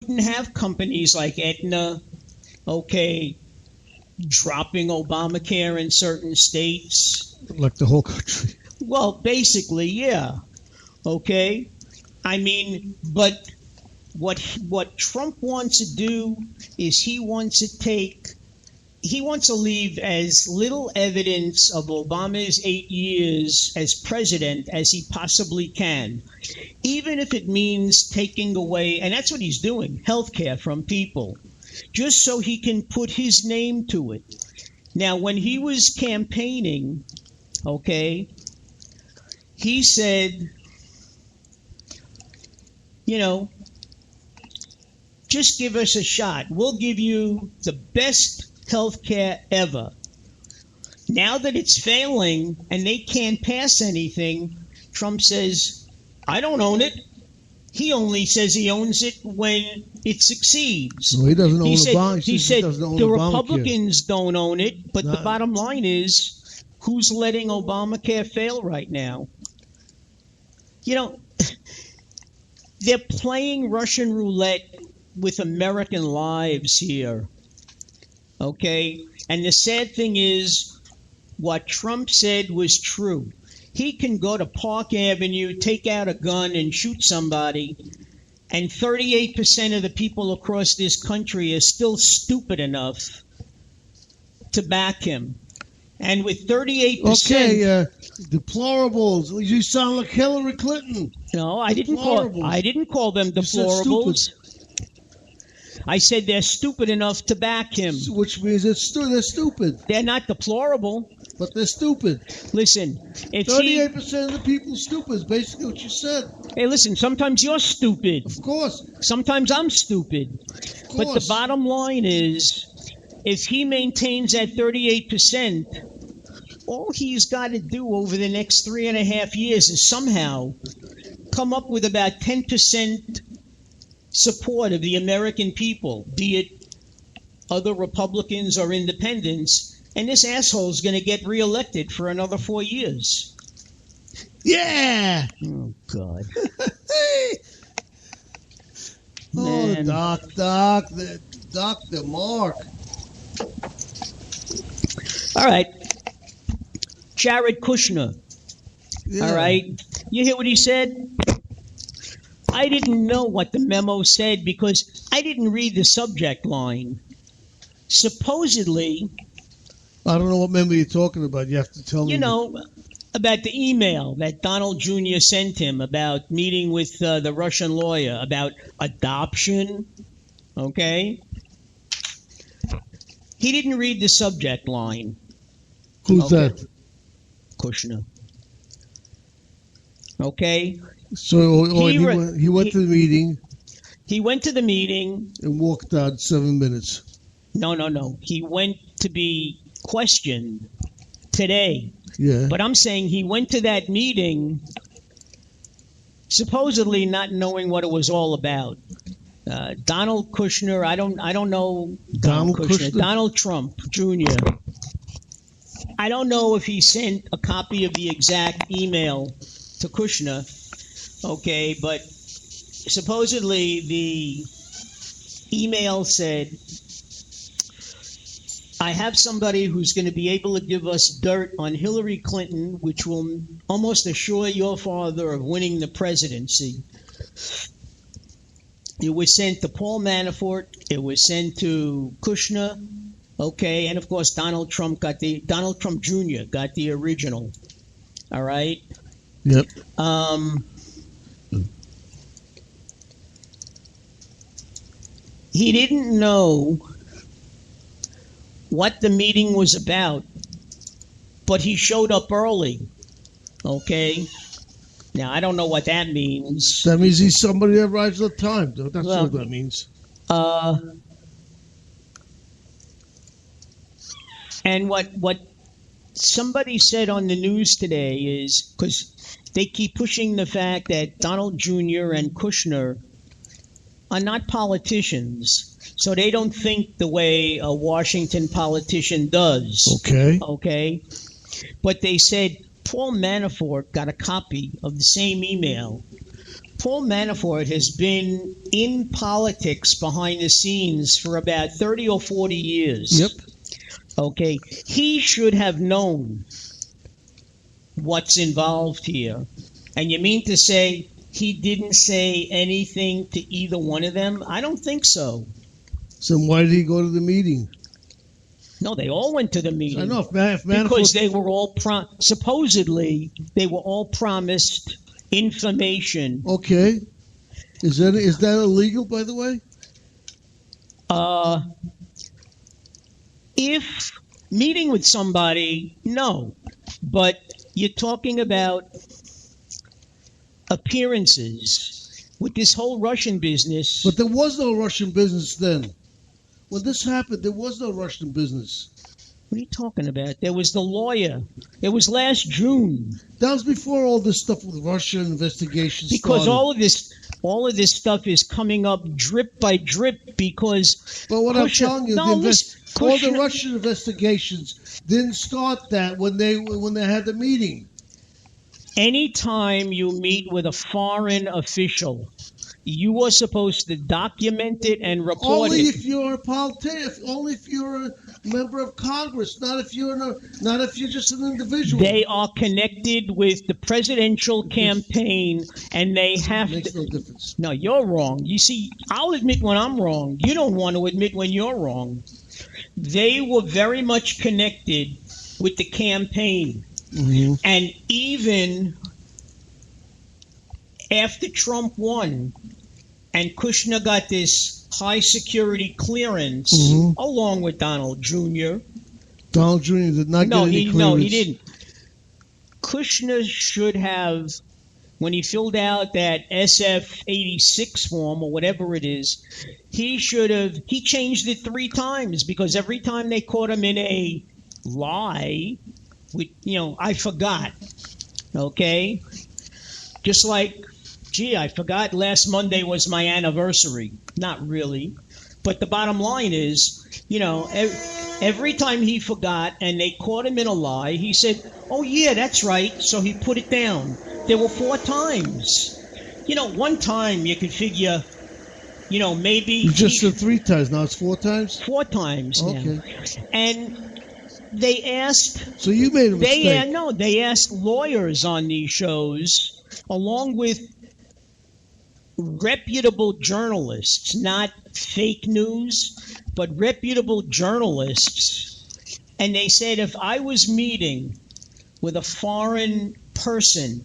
wouldn't have companies like Aetna, okay, dropping Obamacare in certain states. Like the whole country. Well, basically, yeah. Okay? I mean, but what Trump wants to do is he wants to leave as little evidence of Obama's 8 years as president as he possibly can, even if it means taking away, and that's what he's doing, health care from people, just so he can put his name to it. Now, when he was campaigning, okay, he said, just give us a shot. We'll give you the best health care ever. Now that it's failing and they can't pass anything, Trump says, I don't own it. He only says he owns it when it succeeds. No, he doesn't own He said the Obamacare. Republicans don't own it, but the bottom line is, who's letting Obamacare fail right now? They're playing Russian roulette with American lives here. Okay? And the sad thing is, what Trump said was true. He can go to Park Avenue, take out a gun, and shoot somebody, and 38% of the people across this country are still stupid enough to back him. And with 38%... Okay, deplorables. You sound like Hillary Clinton. No, I didn't call them deplorables. I said they're stupid enough to back him. Which means they're stupid. They're not deplorable. But they're stupid. Listen, if 38% of the people are stupid is basically what you said. Hey, listen, sometimes you're stupid. Of course. Sometimes I'm stupid. Of course. But the bottom line is, if he maintains that 38%, all he's got to do over the next 3.5 years is somehow come up with about 10% support of the American people, be it other Republicans or independents, and this asshole is going to get reelected for another 4 years. Yeah! Oh, God. Oh, Dr. Mark. All right. Jared Kushner. Yeah. All right. You hear what he said? I didn't know what the memo said because I didn't read the subject line. Supposedly... I don't know what memo you're talking about. You have to tell me. About the email that Donald Jr. sent him about meeting with the Russian lawyer about adoption. Okay? He didn't read the subject line. Who's that? Kushner. Okay? So he went to the meeting. He went to the meeting. And walked out 7 minutes. No. He went to be questioned today. Yeah. But I'm saying he went to that meeting supposedly not knowing what it was all about. Donald Kushner, I don't know Donald Kushner. Donald Trump Jr. I don't know if he sent a copy of the exact email to Kushner. Okay, but supposedly the email said, I have somebody who's going to be able to give us dirt on Hillary Clinton, which will almost assure your father of winning the presidency. It was sent to Paul Manafort. It was sent to Kushner. Okay, and of course Donald Trump Jr. got the original. All right. Yep. He didn't know what the meeting was about, but he showed up early. Okay? Now, I don't know what that means. That means he's somebody that arrives on time. That's what that means. And what somebody said on the news today is, because they keep pushing the fact that Donald Jr. and Kushner are not politicians, so they don't think the way a Washington politician does. Okay. But they said Paul Manafort got a copy of the same email Paul Manafort has been in politics behind the scenes for about 30 or 40 years. Yep. Okay. He should have known what's involved here. And you mean to say he didn't say anything to either one of them? I don't think so. So why did he go to the meeting? No, they all went to the meeting. I know. If Manafort, because they were all supposedly they were all promised information. Okay. Is that illegal, by the way? If meeting with somebody, no. But you're talking about appearances with this whole Russian business. But there was no Russian business then. When this happened, there was no Russian business. What are you talking about? There was the lawyer. It was last June. That was before all this stuff with Russia investigations Because started. all of this stuff is coming up drip by drip because. But what I'm telling you, all the Kushner, Russian investigations didn't start that when they had the meeting. Anytime you meet with a foreign official, you are supposed to document it and report only it. If you're a politician, only if you're a member of Congress, not if you're just an individual. They are connected with the presidential campaign, and they have makes to. No difference. No, you're wrong. You see, I'll admit when I'm wrong. You don't want to admit when you're wrong. They were very much connected with the campaign. Mm-hmm. And even after Trump won and Kushner got this high security clearance along with Donald Jr. Donald Jr. did not get any clearance. No, he didn't. Kushner should have, when he filled out that SF-86 form or whatever it is, he changed it 3 times because every time they caught him in a lie, I forgot. Okay? Just like, I forgot last Monday was my anniversary. Not really. But the bottom line is, every time he forgot and they caught him in a lie, he said, oh, yeah, that's right. So he put it down. There were 4 times. One time you could figure, maybe. You just said 3 times. Now it's 4 times? 4 times now. Okay. And they asked. So you made a mistake. They asked lawyers on these shows, along with reputable journalists, not fake news, but reputable journalists. And they said if I was meeting with a foreign person,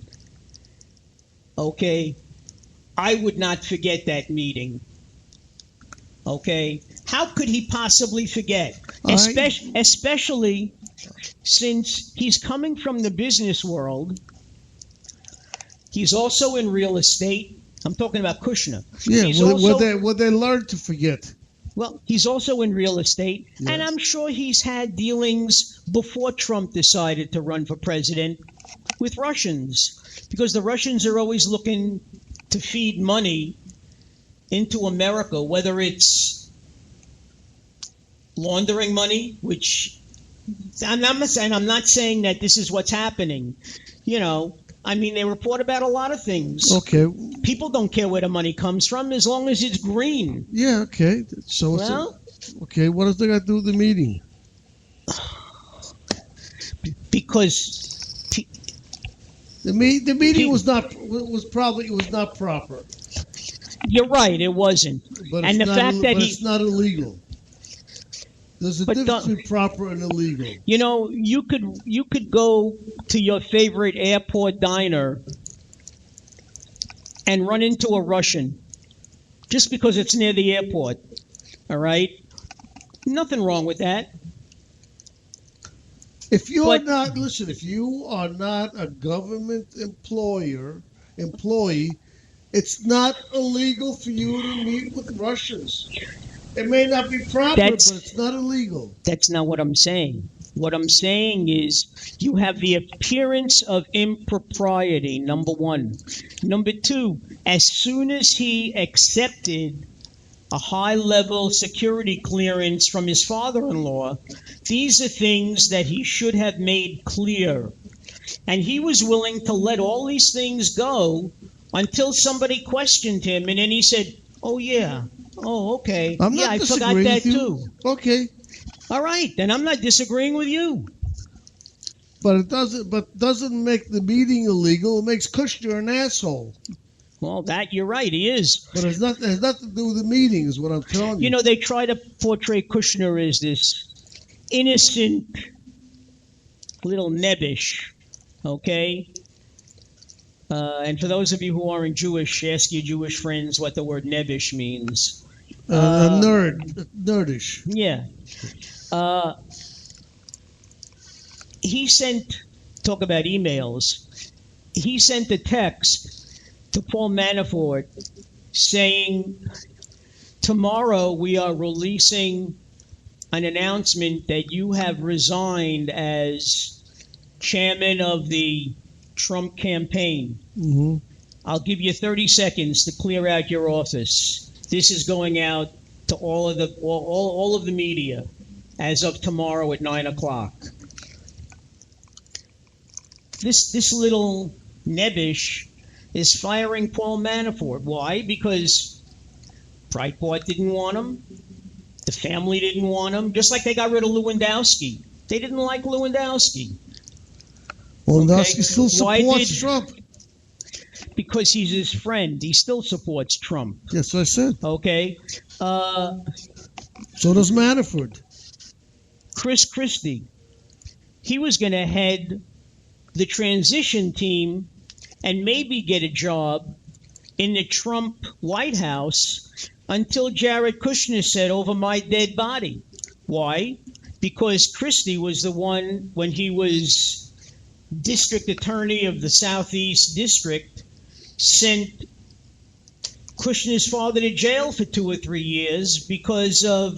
okay, I would not forget that meeting. Okay? How could he possibly forget? Especially since he's coming from the business world. He's also in real estate. I'm talking about Kushner. Yeah, what they learned to forget. Well, he's also in real estate, yes. And I'm sure he's had dealings before Trump decided to run for president with Russians, because the Russians are always looking to feed money into America, whether it's laundering money, which I'm not saying that this is what's happening. They report about a lot of things. Okay. People don't care where the money comes from as long as it's green. Yeah, okay. So okay, what does that got to do with the meeting? Because the meeting was not proper. You're right, it wasn't. But it's not illegal. There's a difference between proper and illegal. You could go to your favorite airport diner and run into a Russian just because it's near the airport. All right? Nothing wrong with that. If you are not a government employee, it's not illegal for you to meet with Russians. It may not be proper, but it's not illegal. That's not what I'm saying. What I'm saying is you have the appearance of impropriety, number one. Number two, as soon as he accepted a high-level security clearance from his father-in-law, these are things that he should have made clear. And he was willing to let all these things go until somebody questioned him, and then he said, "Oh yeah, oh okay, I'm yeah, not I forgot disagreeing that with you. too." Okay, All right, then I'm not disagreeing with you. but it doesn't make the meeting illegal. It makes Kushner an asshole. Well, that you're right, he is. But it has nothing to do with the meeting, is what I'm telling you. You know, they try to portray Kushner as this innocent little nebbish, okay? And for those of you who aren't Jewish, ask your Jewish friends what the word nebbish means. Nerdish. Yeah. He sent, talk about emails, he sent a text to Paul Manafort saying, tomorrow we are releasing an announcement that you have resigned as chairman of the Trump campaign. Mm-hmm. I'll give you 30 seconds to clear out your office. This is going out to all of the media as of tomorrow at 9 o'clock. This little nebbish is firing Paul Manafort. Why? Because Breitbart didn't want him. The family didn't want him. Just like they got rid of Lewandowski. They didn't like Lewandowski. Lewandowski still supports Trump. Because he's his friend. He still supports Trump. Yes, I said. Okay. So does Manafort. Chris Christie. He was going to head the transition team and maybe get a job in the Trump White House until Jared Kushner said, "Over my dead body." Why? Because Christie was the one, when he was district attorney of the Southeast District, sent Kushner's father to jail for 2 or 3 years because of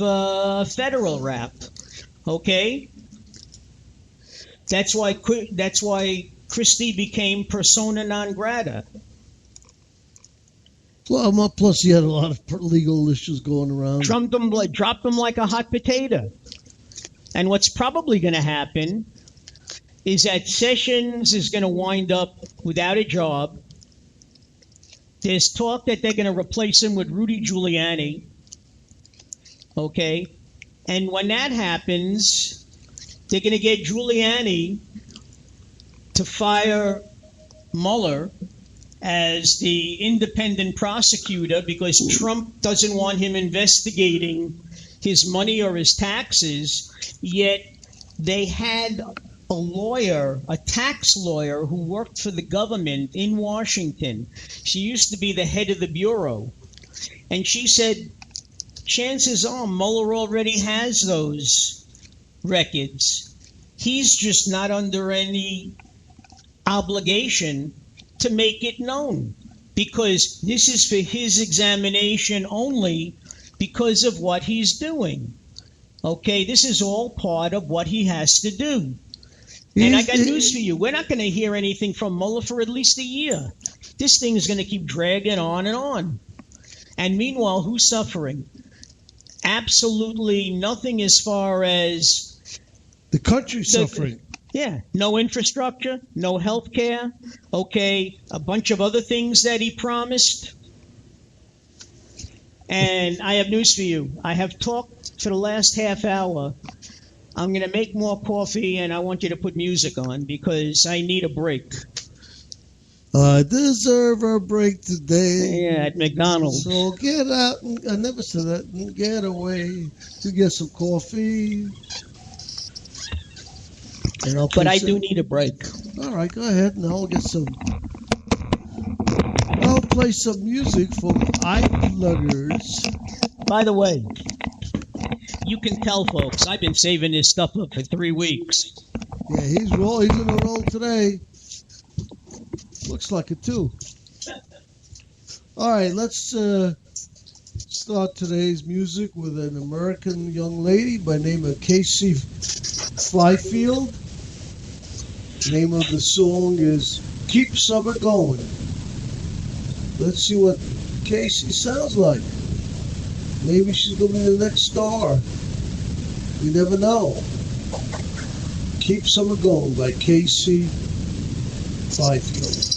federal rap. Okay? That's why Christie became persona non grata. Well, plus he had a lot of legal issues going around. Dropped him like a hot potato. And what's probably going to happen is that Sessions is going to wind up without a job. There's talk that they're going to replace him with Rudy Giuliani. Okay? And when that happens, they're going to get Giuliani to fire Mueller as the independent prosecutor because Trump doesn't want him investigating his money or his taxes. Yet they had a lawyer, a tax lawyer, who worked for the government in Washington. She used to be the head of the bureau. And she said, chances are Mueller already has those records. He's just not under any obligation to make it known because this is for his examination only because of what he's doing. Okay, this is all part of what he has to do. And I got news for you. We're not going to hear anything from Mueller for at least a year. This thing is going to keep dragging on and on. And meanwhile, who's suffering? Absolutely nothing as far as the country's suffering. Yeah, no infrastructure, no health care, okay, a bunch of other things that he promised. And I have news for you. I have talked for the last half hour. I'm going to make more coffee, and I want you to put music on because I need a break. I deserve a break today. Yeah, at McDonald's. So get out, I never said that, and get away to get some coffee. But I do need a break. All right, go ahead, and I'll play some music from Idlers. By the way, you can tell, folks, I've been saving this stuff up for 3 weeks. Yeah, he's in a roll today. Looks like it, too. All right, let's start today's music with an American young lady by name of Casey Flyfield. The name of the song is Keep Summer Going. Let's see what Casey sounds like. Maybe she's going to be the next star. You never know. Keep Summer Going by Casey Flyfield.